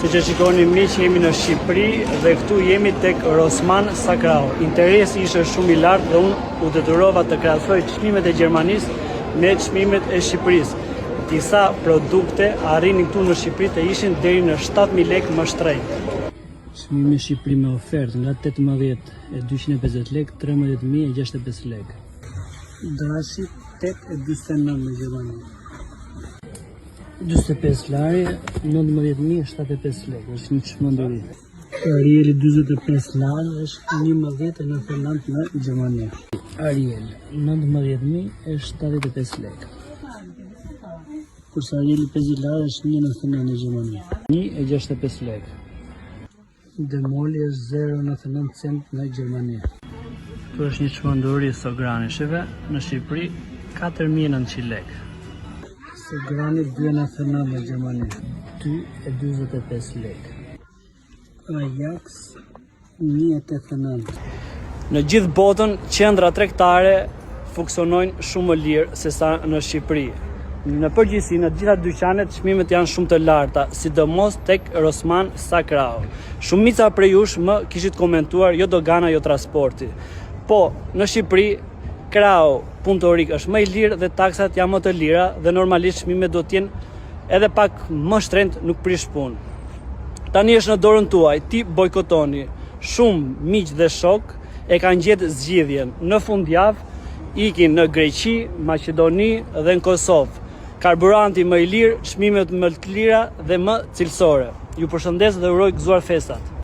Si që shikoni miq, jemi në Shqipëri dhe këtu jemi tek Rossmann Sakrao. Interesi ishte shumë i lartë dhe unë u detyrova të krahasoj çmimet e Gjermanisë me çmimet e Shqipërisë. Disa produkte arrinin këtu në Shqipëri të ishin deri në 7.000 lekë më shtrenjtë. Çmimi në Shqipëri me ofertë nga 18.250 lekë, 13.065 lekë. Dashi 8.49 në Gjermani. 45 lari, 19.075 lekë, është një çmenduri. Arieli 45 lari është 11.99 në Gjermani. Ariel 19.075 lekë. Kurse Arieli 50 lari është 1.99 në Gjermani. 1.65 lekë. Demoli është 0.99 cent në Gjermani. Kjo është një çmenduri Sograni, shive, në Shqipëri 4.900 lekë. Sograni 2.99 në Gjermani, 2.45 lekë. Ajax 1.89. Në gjithë botën, qendra tregtare funksionojnë shumë më lirë se sa në Shqipëri. Në përgjithësi, në gjitha dyqanet, çmimet janë shumë të larta, sidomos tek Rossmann Sakrao. Shumica prej jush më kishit komentuar jo dogana, jo transporti. Po, në Shqipëri, krau punëtorik është më i lirë dhe taksat janë më të lira dhe normalisht çmimet do t'jenë edhe pak më shtrenjtë, nuk prish punë. Tani është në dorën tuaj, ti bojkotoni. Shumë miq dhe shok e kanë gjetë zgjidhjen. Në fundjavë ikin në Greqi, Maqedoni dhe në Kosovë. Karburanti më i lirë, çmimet më të lira dhe më cilësore. Ju përshëndes dhe uroj gëzuar festat.